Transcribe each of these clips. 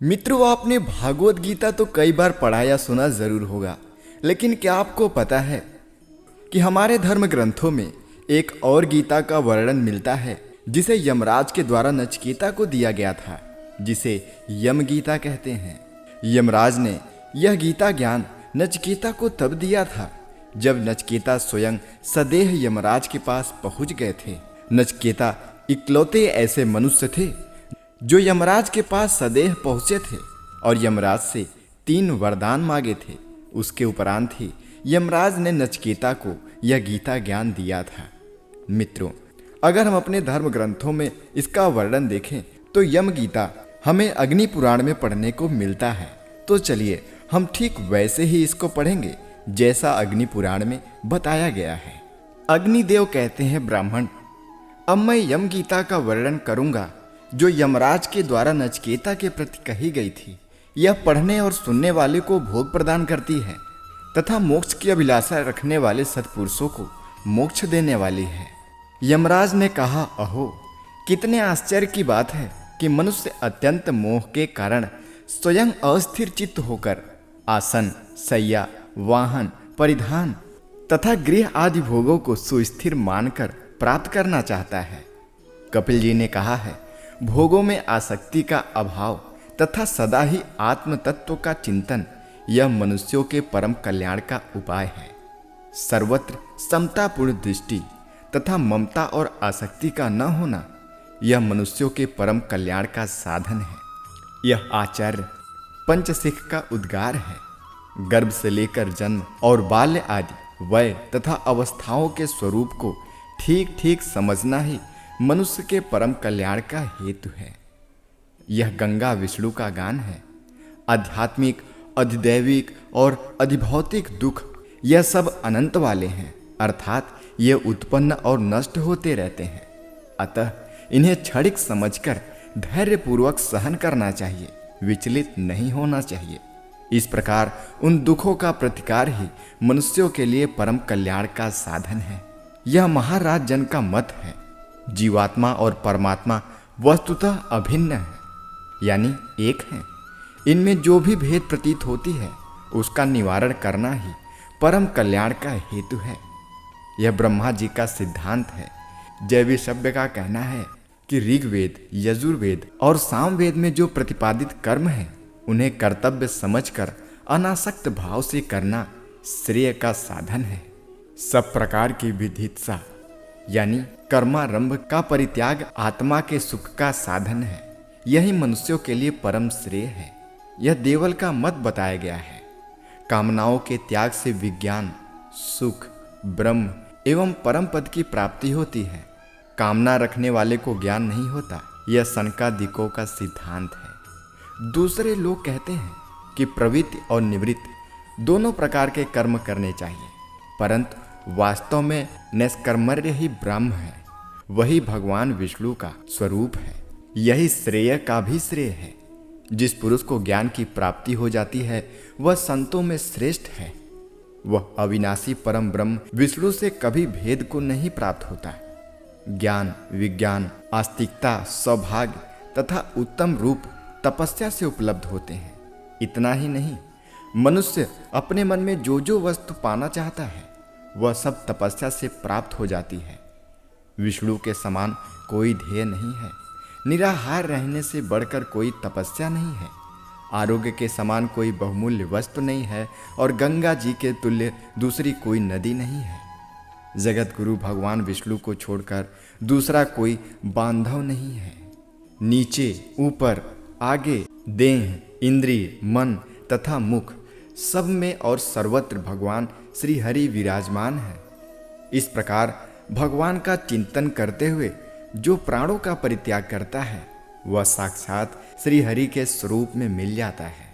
मित्रों, आपने भागवत गीता तो कई बार पढ़ा या सुना जरूर होगा, लेकिन क्या आपको पता है कि हमारे धर्म ग्रंथों में एक और गीता का वर्णन मिलता है जिसे यमराज के द्वारा नचिकेता को दिया गया था, जिसे यम गीता कहते हैं। यमराज ने यह गीता ज्ञान नचिकेता को तब दिया था जब नचिकेता स्वयं सदेह यमराज के पास पहुंच गए थे। नचिकेता इकलौते ऐसे मनुष्य थे जो यमराज के पास सदेह पहुंचे थे और यमराज से 3 वरदान मांगे थे। उसके उपरांत ही यमराज ने नचिकेता को यह गीता ज्ञान दिया था। मित्रों, अगर हम अपने धर्म ग्रंथों में इसका वर्णन देखें तो यम गीता हमें अग्नि पुराण में पढ़ने को मिलता है। तो चलिए हम ठीक वैसे ही इसको पढ़ेंगे जैसा अग्नि पुराण में बताया गया है। अग्निदेव कहते हैं, ब्राह्मण, अब मैं यम गीता का वर्णन करूंगा जो यमराज के द्वारा नचिकेता के प्रति कही गई थी। यह पढ़ने और सुनने वाले को भोग प्रदान करती है तथा मोक्ष की अभिलाषा रखने वाले सत्पुरुषों को मोक्ष देने वाली है। यमराज ने कहा, अहो, कितने आश्चर्य की बात है कि मनुष्य अत्यंत मोह के कारण स्वयं अस्थिर चित्त होकर आसन, शैया, वाहन, परिधान तथा गृह आदि भोगों को सुस्थिर मानकर प्राप्त करना चाहता है। कपिल जी ने कहा है, भोगों में आसक्ति का अभाव तथा सदा ही आत्म तत्व का चिंतन यह मनुष्यों के परम कल्याण का उपाय है। सर्वत्र समतापूर्ण दृष्टि तथा ममता और आसक्ति का न होना यह मनुष्यों के परम कल्याण का साधन है। यह आचार्य पंचशिख का उद्गार है। गर्भ से लेकर जन्म और बाल्य आदि वय तथा अवस्थाओं के स्वरूप को ठीक ठीक समझना ही मनुष्य के परम कल्याण का हेतु है। यह गंगा विष्णु का गान है। आध्यात्मिक, अधिदैविक और अधिभौतिक दुख यह सब अनंत वाले हैं, अर्थात ये उत्पन्न और नष्ट होते रहते हैं। अतः इन्हें क्षणिक समझकर धैर्यपूर्वक सहन करना चाहिए, विचलित नहीं होना चाहिए। इस प्रकार उन दुखों का प्रतिकार ही मनुष्यों के लिए परम कल्याण का साधन है। यह महाराज जन का मत है। जीवात्मा और परमात्मा वस्तुतः अभिन्न है, यानी एक है। इनमें जो भी भेद प्रतीत होती है उसका निवारण करना ही परम कल्याण का हेतु है। यह ब्रह्मा जी का सिद्धांत है। जैविसभ्य का कहना है कि ऋग्वेद, यजुर्वेद और सामवेद में जो प्रतिपादित कर्म है उन्हें कर्तव्य समझकर अनासक्त भाव से करना श्रेय का साधन है। सब प्रकार की विधित्सा यानी कर्मारंभ का परित्याग आत्मा के सुख का साधन है। यही मनुष्यों के लिए परम श्रेय है। यह देवल का मत बताया गया है। कामनाओं के त्याग से विज्ञान, सुख, ब्रह्म एवं परम पद की प्राप्ति होती है। कामना रखने वाले को ज्ञान नहीं होता। यह सनकादिकों का सिद्धांत है। दूसरे लोग कहते हैं कि प्रवृत्ति और निवृत्ति दोनों प्रकार के कर्म करने चाहिए, परंतु वास्तव में निष्कर्मर्य ही ब्रह्म है। वही भगवान विष्णु का स्वरूप है। यही श्रेय का भी श्रेय है। जिस पुरुष को ज्ञान की प्राप्ति हो जाती है वह संतों में श्रेष्ठ है। वह अविनाशी परम ब्रह्म विष्णु से कभी भेद को नहीं प्राप्त होता। ज्ञान, विज्ञान, आस्तिकता, सौभाग्य तथा उत्तम रूप तपस्या से उपलब्ध होते हैं। इतना ही नहीं, मनुष्य अपने मन में जो जो वस्तु पाना चाहता है वह सब तपस्या से प्राप्त हो जाती है। विष्णु के समान कोई ध्येय नहीं है। निराहार रहने से बढ़कर कोई तपस्या नहीं है। आरोग्य के समान कोई बहुमूल्य वस्तु नहीं है और गंगा जी के तुल्य दूसरी कोई नदी नहीं है। जगत गुरु भगवान विष्णु को छोड़कर दूसरा कोई बांधव नहीं है। नीचे, ऊपर, आगे, देह, इंद्रिय, मन तथा मुख सब में और सर्वत्र भगवान श्री हरि विराजमान है। इस प्रकार भगवान का चिंतन करते हुए जो प्राणों का परित्याग करता है वह साक्षात श्री हरि के स्वरूप में मिल जाता है।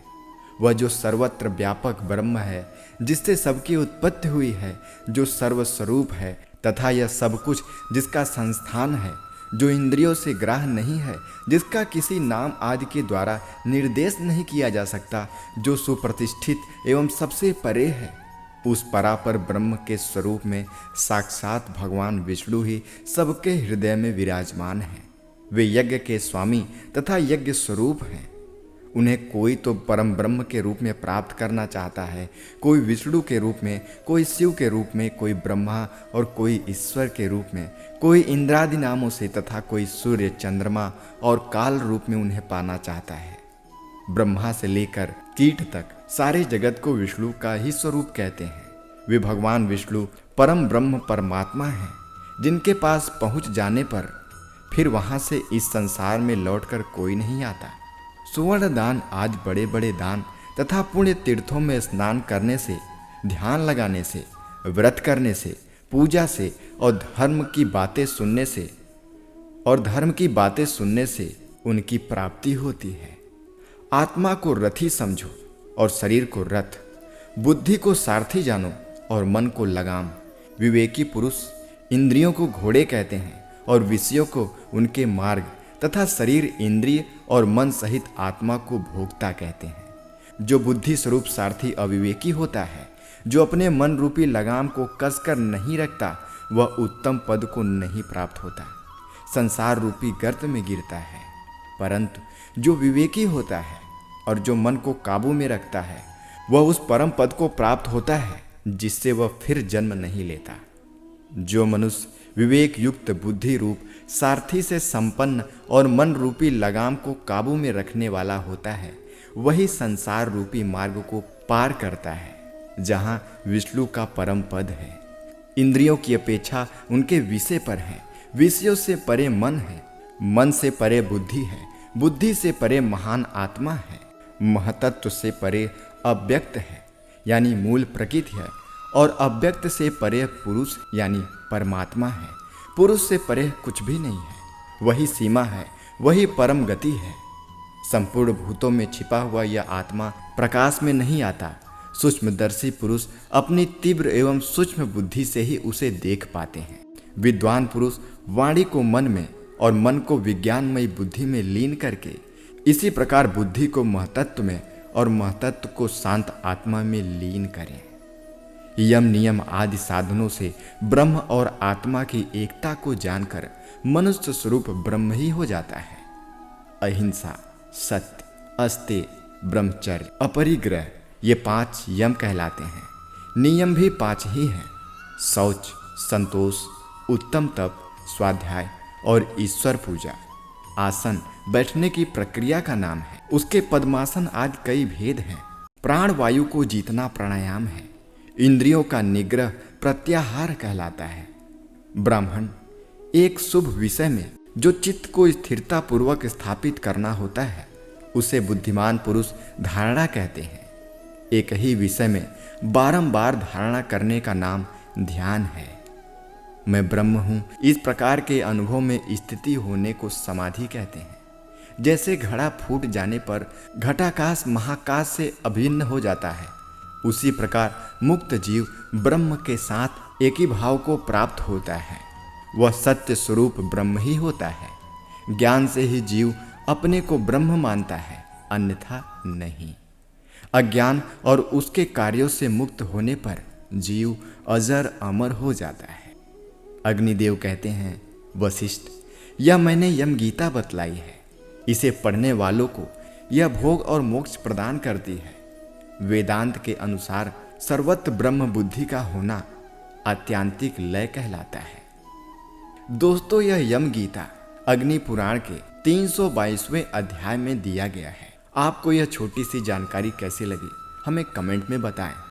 वह जो सर्वत्र व्यापक ब्रह्म है, जिससे सबकी उत्पत्ति हुई है, जो सर्वस्वरूप है तथा यह सब कुछ जिसका संस्थान है, जो इंद्रियों से ग्राह्य नहीं है, जिसका किसी नाम आदि के द्वारा निर्देश नहीं किया जा सकता, जो सुप्रतिष्ठित एवं सबसे परे है, उस परापर ब्रह्म के स्वरूप में साक्षात भगवान विष्णु ही सबके हृदय में विराजमान हैं। वे यज्ञ के स्वामी तथा यज्ञ स्वरूप हैं। उन्हें कोई तो परम ब्रह्म के रूप में प्राप्त करना चाहता है, कोई विष्णु के रूप में, कोई शिव के रूप में, कोई ब्रह्मा और कोई ईश्वर के रूप में, कोई इंद्रादि नामों से तथा कोई सूर्य, चंद्रमा और काल रूप में उन्हें पाना चाहता है। ब्रह्मा से लेकर कीट तक सारे जगत को विष्णु का ही स्वरूप कहते हैं। वे भगवान विष्णु परम ब्रह्म परमात्मा हैं, जिनके पास पहुंच जाने पर फिर वहां से इस संसार में लौटकर कोई नहीं आता। सुवर्ण दान आज बड़े बड़े दान तथा पुण्य तीर्थों में स्नान करने से, ध्यान लगाने से, व्रत करने से, पूजा से और धर्म की बातें सुनने से उनकी प्राप्ति होती है। आत्मा को रथी समझो और शरीर को रथ, बुद्धि को सारथी जानो और मन को लगाम। विवेकी पुरुष इंद्रियों को घोड़े कहते हैं और विषयों को उनके मार्ग तथा शरीर, इंद्रिय और मन सहित आत्मा को भोक्ता कहते हैं। जो बुद्धि स्वरूप सारथी अविवेकी होता है, जो अपने मन रूपी लगाम को कसकर नहीं रखता, वह उत्तम पद को नहीं प्राप्त होता, संसार रूपी गर्त में गिरता है। परंतु जो विवेकी होता है और जो मन को काबू में रखता है, वह उस परम पद को प्राप्त होता है जिससे वह फिर जन्म नहीं लेता। जो मनुष्य विवेक युक्त बुद्धि रूप सारथी से संपन्न और मन रूपी लगाम को काबू में रखने वाला होता है, वही संसार रूपी मार्ग को पार करता है, जहाँ विष्णु का परम पद है। इंद्रियों की अपेक्षा उनके विषय पर है, विषयों से परे मन है, मन से परे बुद्धि है, बुद्धि से परे महान आत्मा है, महतत्व से परे अव्यक्त है यानी मूल प्रकृति है, और अव्यक्त से परे पुरुष यानी परमात्मा है। पुरुष से परे कुछ भी नहीं है, वही सीमा है, वही परम गति है। संपूर्ण भूतों में छिपा हुआ यह आत्मा प्रकाश में नहीं आता। सूक्ष्मदर्शी पुरुष अपनी तीव्र एवं सूक्ष्म बुद्धि से ही उसे देख पाते हैं। विद्वान पुरुष वाणी को मन में और मन को विज्ञानमयी बुद्धि में लीन करके इसी प्रकार बुद्धि को महतत्व में और महतत्व को शांत आत्मा में लीन करें। यम नियम आदि साधनों से ब्रह्म और आत्मा की एकता को जानकर मनुष्य स्वरूप ब्रह्म ही हो जाता है। अहिंसा, सत्य, अस्तेय, ब्रह्मचर्य, अपरिग्रह ये 5 यम कहलाते हैं। नियम भी 5 ही हैं: शौच, संतोष, उत्तम तप, स्वाध्याय और ईश्वर पूजा। आसन बैठने की प्रक्रिया का नाम है, उसके पद्मासन आदि कई भेद हैं। प्राण वायु को जीतना प्राणायाम है। इंद्रियों का निग्रह प्रत्याहार कहलाता है। ब्राह्मण एक शुभ विषय में जो चित्त को स्थिरता पूर्वक स्थापित करना होता है, उसे बुद्धिमान पुरुष धारणा कहते हैं। एक ही विषय में बारंबार धारणा करने का नाम ध्यान है। मैं ब्रह्म हूँ, इस प्रकार के अनुभव में स्थिति होने को समाधि कहते हैं। जैसे घड़ा फूट जाने पर घटाकाश महाकाश से अभिन्न हो जाता है, उसी प्रकार मुक्त जीव ब्रह्म के साथ एक ही भाव को प्राप्त होता है। वह सत्य स्वरूप ब्रह्म ही होता है। ज्ञान से ही जीव अपने को ब्रह्म मानता है, अन्यथा नहीं। अज्ञान और उसके कार्यों से मुक्त होने पर जीव अजर अमर हो जाता है। अग्निदेव कहते हैं, वशिष्ठ, यह मैंने यम गीता बतलाई है। इसे पढ़ने वालों को यह भोग और मोक्ष प्रदान करती है। वेदांत के अनुसार सर्वत्र ब्रह्म बुद्धि का होना आत्यांतिक लय कहलाता है। दोस्तों, यह यम गीता अग्नि पुराण के 322वें अध्याय में दिया गया है। आपको यह छोटी सी जानकारी कैसी लगी, हमें कमेंट में बताएं।